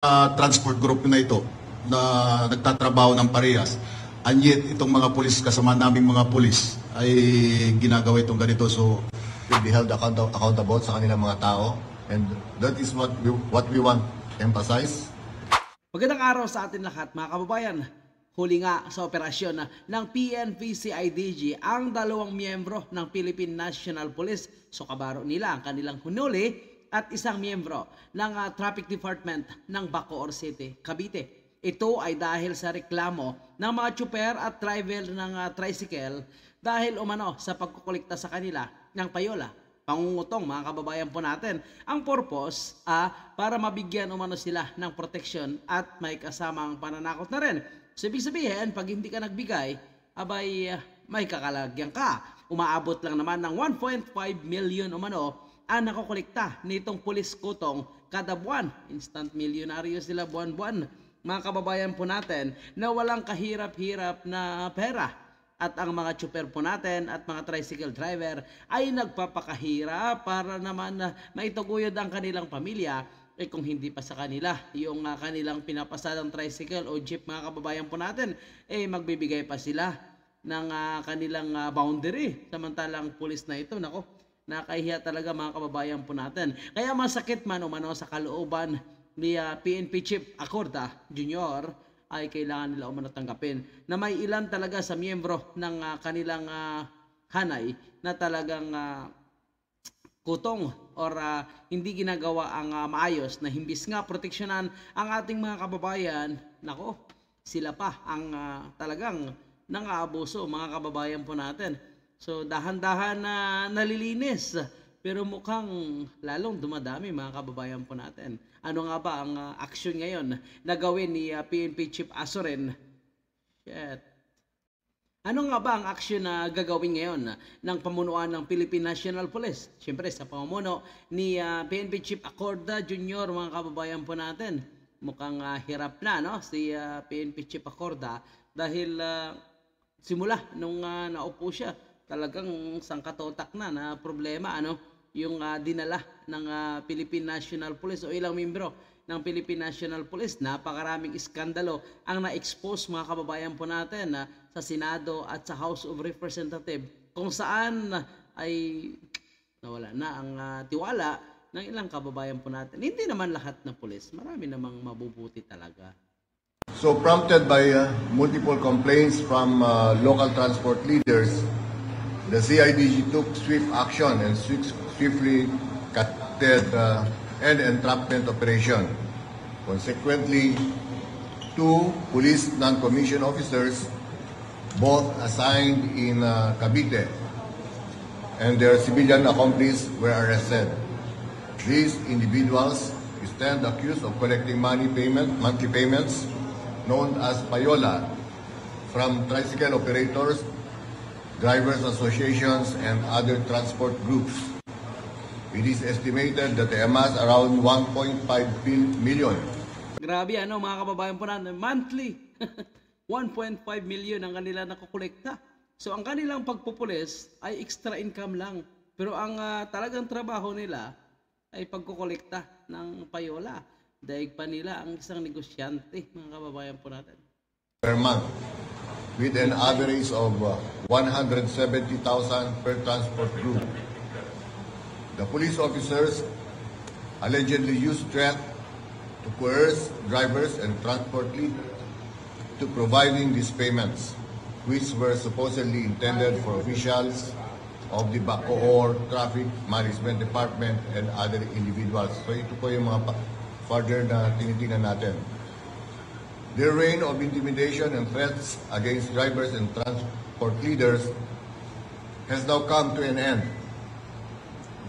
transport group na ito na nagtatrabaho ng parehas. And yet, itong mga pulis, kasama naming mga pulis, ay ginagawa itong ganito. So, will be held accountable sa kanilang mga tao. And that is what we want to emphasize. Magandang araw sa atin lahat mga kababayan. Huli nga sa operasyon ng PNP-CIDG ang dalawang miyembro ng Philippine National Police. So kabaro nila ang kanilang hunuli at isang miyembro ng Traffic Department ng Bacoor City, Cavite. Ito ay dahil sa reklamo ng mga tsuper at driver ng tricycle dahil umano sa pagkukolekta sa kanila ng payola. Pangungutong mga kababayan po natin. Ang purpose para mabigyan umano sila ng protection at may kasamang pananakot na rin. So ibig sabihin, pag hindi ka nagbigay, abay may kakalagyan ka. Umaabot lang naman ng 1.5 million umano ang nakokolekta nitong pulis kutong kada buwan. Instant millionaire sila buwan-buwan. Mga kababayan po natin na walang kahirap-hirap na pera. At ang mga tsuper po natin at mga tricycle driver ay nagpapakahirap para naman maituguyod ang kanilang pamilya. Kung hindi pa sa kanila yung kanilang pinapasadang tricycle o jeep mga kababayan po natin, magbibigay pa sila ng kanilang boundary. Samantalang pulis na ito, nako, nakahiya talaga mga kababayan po natin. Kaya masakit man umano sa kalooban ni PNP Chief Acorda Jr. ay kailangan nila umano tanggapin na may ilan talaga sa miyembro ng kanilang hanay na talagang kutong or hindi ginagawa ang maayos na himbis nga proteksyonan ang ating mga kababayan. Nako, sila pa ang talagang nang-aabuso mga kababayan po natin. So dahan-dahan na nalilinis pero mukhang lalong dumadami mga kababayan po natin. Ano nga ba ang aksyon ngayon na gawin ni PNP Chief Asoren? Ano nga ba ang aksyon na gagawin ngayon ng pamunuan ng Philippine National Police? Siyempre sa pamumuno ni PNP Chief Acorda Jr. mga kababayan po natin. Mukhang hirap na no si PNP Chief Acorda dahil simula nung naupo siya talagang sangkatotak na problema yung dinala ng Philippine National Police o ilang membro ng Philippine National Police. Napakaraming iskandalo ang na-expose mga kababayan po natin sa Senado at sa House of Representatives kung saan ay nawala na ang tiwala ng ilang kababayan po natin. Hindi naman lahat na pulis, marami namang mabubuti talaga. So prompted by multiple complaints from local transport leaders, the CIDG took swift action and swiftly conducted an entrapment operation. Consequently, 2 police non-commissioned officers, both assigned in Cavite, and their civilian accomplices were arrested. These individuals stand accused of collecting monthly payments known as payola from tricycle operators, drivers associations, and other transport groups. It is estimated that they amass around 1.5 million. Grabe mga kababayan po natin, monthly 1.5 million ang kanila nakukolekta. So ang kanilang pagpupulis ay extra income lang. Pero ang talagang trabaho nila ay pagkukolekta ng payola. Daig pa nila ang isang negosyante mga kababayan po natin. Per month, with an average of 170,000 per transport group. The police officers allegedly used threat to coerce drivers and transport leaders to providing these payments, which were supposedly intended for officials of the Bacoor Traffic Management Department and other individuals. So ito po yung mga further na tinitingnan natin. The reign of intimidation and threats against drivers and transport leaders has now come to an end.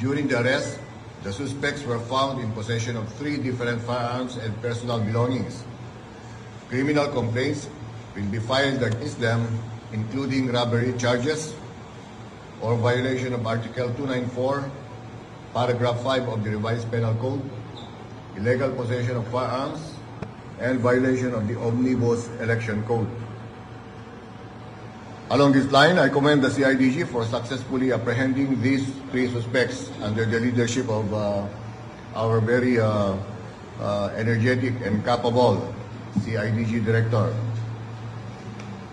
During the arrest, the suspects were found in possession of 3 different firearms and personal belongings. Criminal complaints will be filed against them, including robbery charges or violation of Article 294, Paragraph 5 of the Revised Penal Code, illegal possession of firearms, and violation of the Omnibus Election Code. Along this line, I commend the CIDG for successfully apprehending these 3 suspects under the leadership of our very energetic and capable CIDG Director,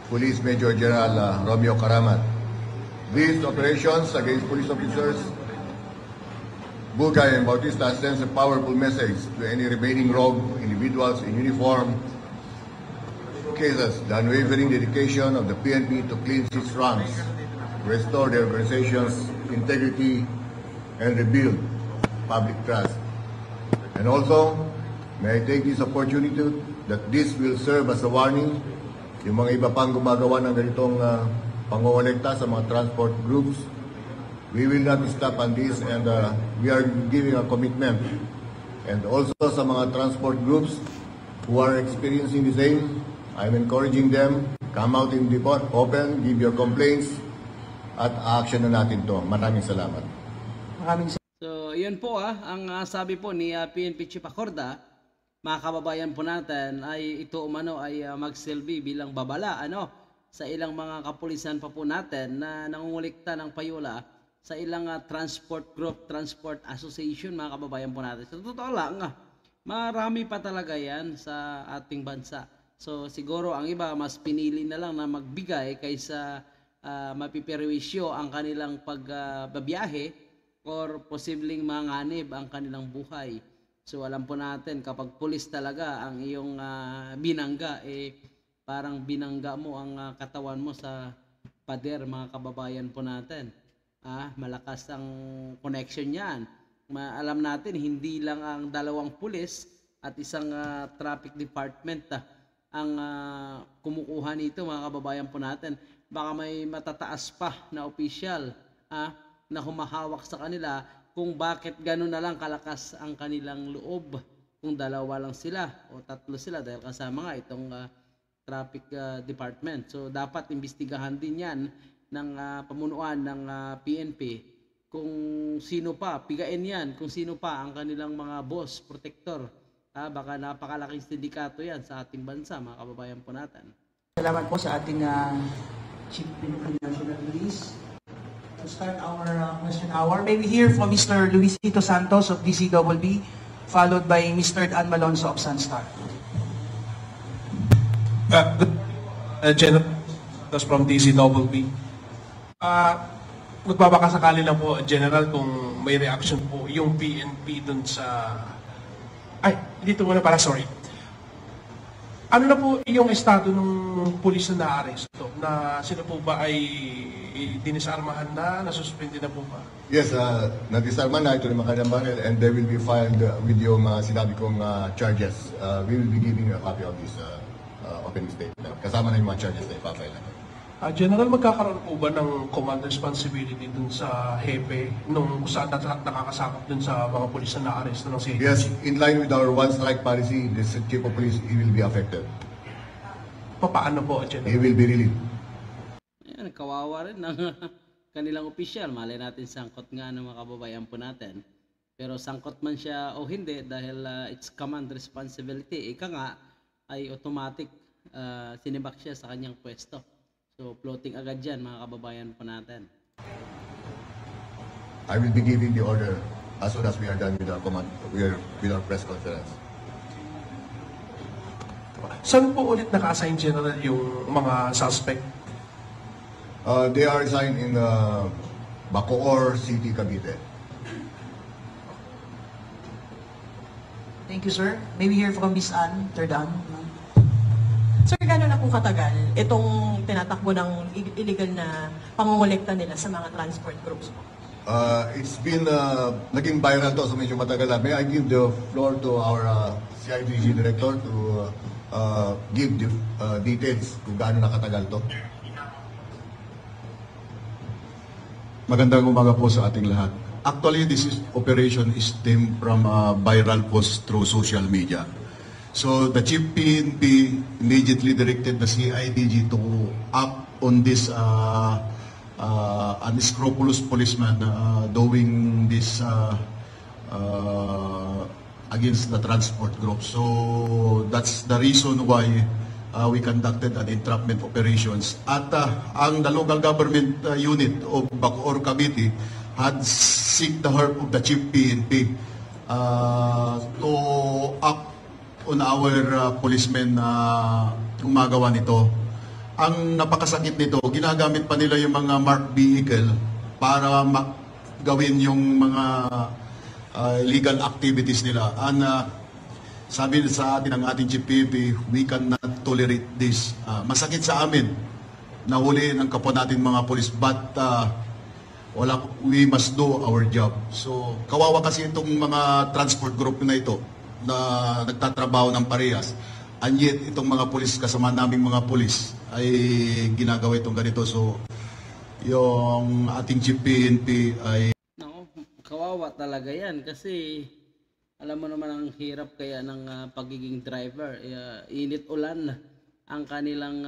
Police Major General Romeo Caramat. These operations against police officers, Bugay and Bautista, sends a powerful message to any remaining rogue individuals in uniform cases, the unwavering dedication of the PNP to cleanse its ranks, restore the organization's integrity, and rebuild public trust. And also, may I take this opportunity that this will serve as a warning yung mga iba pang gumagawa ng ganitong pangongolekta sa mga transport groups. We will not stop on this, and we are giving a commitment. And also sa mga transport groups who are experiencing the same, I'm encouraging them, come out in the open, give your complaints, at action na natin to. Maraming salamat. So, yun po ang sabi po ni PNP Chief Acorda, mga kababayan po natin, ay ito umano ay magsilbi bilang babala sa ilang mga kapulisan pa po natin na nangungulikta ng payula sa ilang transport group, transport association, mga kababayan po natin. So, totoo lang, marami pa talaga yan sa ating bansa. So siguro ang iba mas pinili na lang na magbigay kaysa mapiperwisyo ang kanilang pagbabiyahe or posibleng manganib ang kanilang buhay. So alam po natin kapag pulis talaga ang iyong binangga, parang binangga mo ang katawan mo sa pader, mga kababayan po natin. Malakas ang connection yan. Alam natin hindi lang ang dalawang pulis at isang traffic department ang kumukuha nito, mga kababayan po natin. Baka may matataas pa na opisyal na humahawak sa kanila kung bakit gano'n na lang kalakas ang kanilang loob kung dalawa lang sila o tatlo sila dahil kasama nga itong traffic department. So dapat imbestigahan din yan ng pamunuan ng PNP kung sino pa, pigain yan kung sino pa ang kanilang mga boss, protector. Baka napakalaking sindikato yan sa ating bansa, mga kababayan po natin. Salamat po sa ating Chief Philippine National Police. To start our question hour, may we hear from Mr. Luisito Santos of DCWB, followed by Mr. Dan Malonzo of Sunstar. General Santos from DCWB. Magbabakasakali lang po, General, kung may reaction po yung PNP dun sa... dito muna para, sorry. Ano na po yung estado ng pulis na naaresto? Na sila po ba ay dinisarmahan na? Nasuspindi na po ba? Yes, nadisarma na ito ng mga kanyang baril, and they will be filed with yung sinabi kong charges. We will be giving a copy of this opening statement. Kasama na yung mga charges na ipafile natin. General, magkakaroon po ba ng command responsibility dun sa hepe nung saan nakakasakop dun sa mga pulis na naaresto ng CIDG? Yes, in line with our one strike policy, the chief of police, he will be affected. Paano po, General? He will be relieved. Ayan, kawawa rin ng kanilang opisyal. Malay natin sangkot nga ng mga kababayan po natin. Pero sangkot man siya o hindi dahil it's command responsibility. Ika nga ay automatic sinibak siya sa kanyang pwesto. So, floating agad dyan, mga kababayan po natin. I will be giving the order as soon as we are done with our with our press conference. Saan po ulit naka-assign, General, yung mga suspect? They are assigned in Bacoor City, Cavite. Thank you, sir. May we hear from Miss Ann, third Ann. Sir, gano'n na po katagal itong tinatakbo ng illegal na pangongolekta nila sa mga transport groups po? It's been naging viral to, so medyo matagal na. May I give the floor to our CIDG Director to give the details kung gaano nakatagal to. Magandang umaga po sa ating lahat. Actually, operation is stemmed from a viral post through social media. So the Chief PNP immediately directed the CIDG to act on this unscrupulous policeman doing this against the transport group. So that's the reason why we conducted an entrapment operations. At ang the local government unit of Bacoor, Cavite had seek the help of the Chief PNP to act on our policemen na gumagawa nito. Ang napakasakit nito, ginagamit pa nila yung mga marked vehicle para gawin yung mga illegal activities nila. And sabi sa atin ng ating Chief PNP, we cannot tolerate this. Masakit sa amin na huli ng kapwa natin mga police, but we must do our job. So, kawawa kasi itong mga transport group na ito na nagtatrabaho ng parehas. And yet, itong mga pulis, kasama naming mga pulis, ay ginagawa itong ganito. So, yung ating Chief PNP ay... Nako, kawawa talaga yan kasi alam mo naman ang hirap kaya ng pagiging driver. Init ulan ang kanilang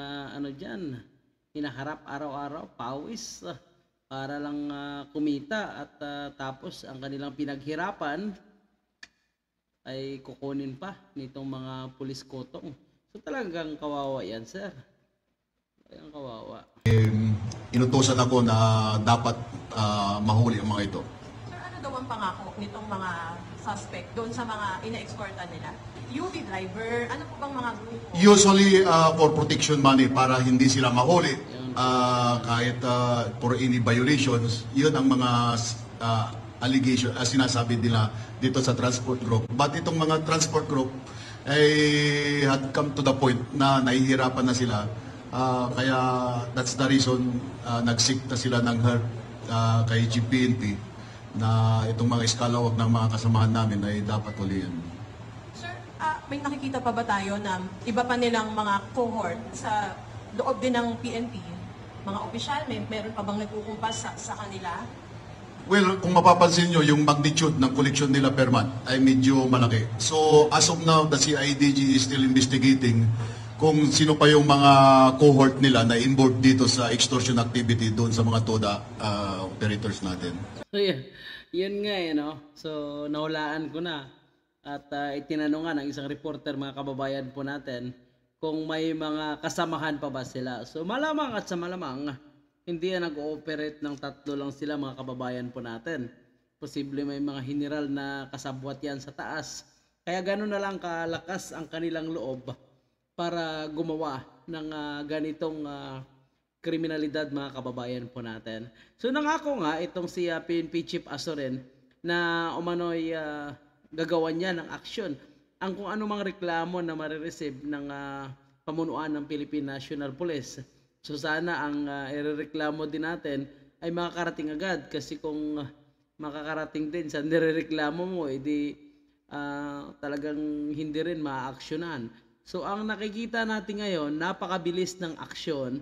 hinaharap araw-araw, pawis para lang kumita at tapos ang kanilang pinaghirapan ay kukunin pa nitong mga pulis kotong. So talagang kawawa yan, sir. Talagang kawawa. Inutusan ako na dapat mahuli ang mga ito. Sir, ano daw ang pangako nitong mga suspect doon sa mga ina-exportan nila? UV driver, ano po bang mga grupo? Usually for protection money para hindi sila mahuli kahit for any violations. Yun ang mga allegation, sinasabi nila dito sa transport group. But itong mga transport group ay had come to the point na nahihirapan na sila. Kaya that's the reason nag-seek na sila ng help kay GPNP na itong mga iskalawag ng mga kasamahan namin ay dapat ulihin. Sir, may nakikita pa ba tayo na iba pa nilang mga cohort sa loob din ng PNP? Mga opisyal, meron pa bang nagkukumpas sa kanila? Well, kung mapapansin nyo, yung magnitude ng collection nila per month ay medyo malaki. So, as of now, the CIDG is still investigating kung sino pa yung mga cohort nila na involved dito sa extortion activity doon sa mga TODA operators natin. So, yun nga no? So, nahulaan ko na. At itinanong nga ng isang reporter, mga kababayan po natin, kung may mga kasamahan pa ba sila. So, malamang at sa malamang, hindi yan nag-ooperate ng tatlo lang sila, mga kababayan po natin. Posible may mga general na kasabwat yan sa taas. Kaya gano'n na lang kalakas ang kanilang loob para gumawa ng ganitong kriminalidad, mga kababayan po natin. So nangako nga itong si PNP Chief Asoren na umano'y gagawan niya ng aksyon ang kung anumang reklamo na marireceive ng pamunuan ng Philippine National Police. So sana ang irereklamo din natin ay makakarating agad kasi kung makakarating din sa nirereklamo mo, edi talagang hindi rin maaaksyonan. So ang nakikita natin ngayon, napakabilis ng aksyon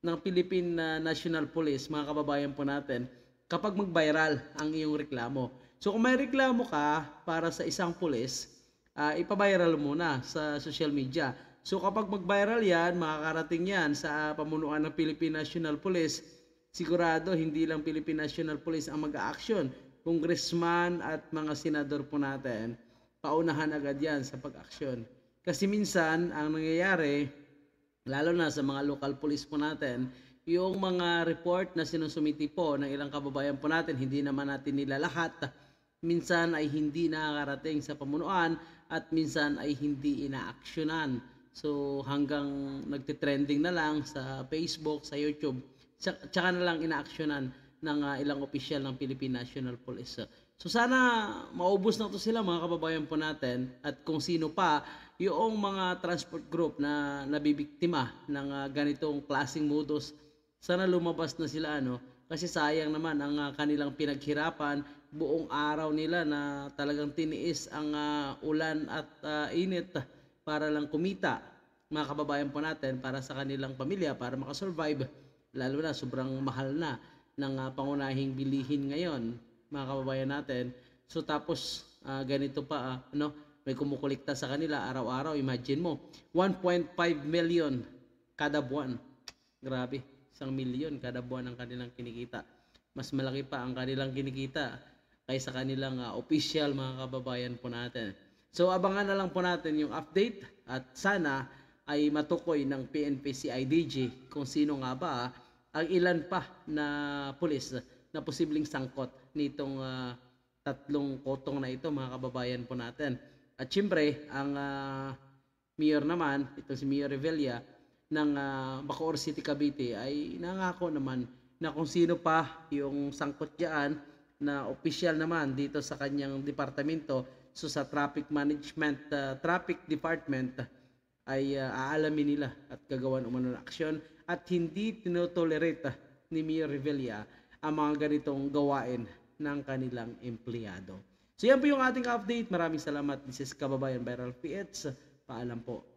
ng Philippine National Police, mga kababayan po natin, kapag mag-viral ang iyong reklamo. So kung may reklamo ka para sa isang pulis, ipa-viral muna sa social media. So kapag mag-viral yan, makakarating yan sa pamunuan ng Philippine National Police, sigurado hindi lang Philippine National Police ang mag-aaksyon. Congressman at mga senador po natin, paunahan agad yan sa pag-aksyon. Kasi minsan, ang nangyayari, lalo na sa mga local police po natin, yung mga report na sinusumiti po ng ilang kababayan po natin, hindi naman natin nila lahat, minsan ay hindi nakakarating sa pamunuan at minsan ay hindi inaaksyonan. So hanggang nagtitrending na lang sa Facebook, sa YouTube, tsaka na lang inaaksyonan ng ilang opisyal ng Philippine National Police. So sana maubos na to sila, mga kababayan po natin, at kung sino pa yung mga transport group na nabibiktima ng ganitong klaseng modus, sana lumabas na sila kasi sayang naman ang kanilang pinaghirapan, buong araw nila na talagang tiniis ang ulan at init para lang kumita, mga kababayan po natin, para sa kanilang pamilya, para makasurvive, lalo na sobrang mahal na ng pangunahing bilihin ngayon, mga kababayan natin. So tapos ganito pa may kumukolekta sa kanila araw-araw. Imagine mo, 1.5 million kada buwan. Grabe, 1 million kada buwan ang kanilang kinikita. Mas malaki pa ang kanilang kinikita kaysa kanilang official, mga kababayan po natin. So abangan na lang po natin yung update at sana ay matukoy ng PNP CIDG kung sino nga ba ang ilan pa na pulis na posibleng sangkot nitong tatlong kotong na ito, mga kababayan po natin. At syempre, ang mayor naman, ito si Mayor Revilla ng Bacoor City, Cavite, ay nangako naman na kung sino pa yung sangkot diyan na opisyal naman dito sa kanyang departamento, so sa traffic management, traffic department, ay aalamin nila at gagawan umano ng aksyon at hindi tinotolerate ni Mayor Revilla ang mga ganitong gawain ng kanilang empleyado. So yan po yung ating update. Maraming salamat. This is Kababayan Viral PH. Paalam po.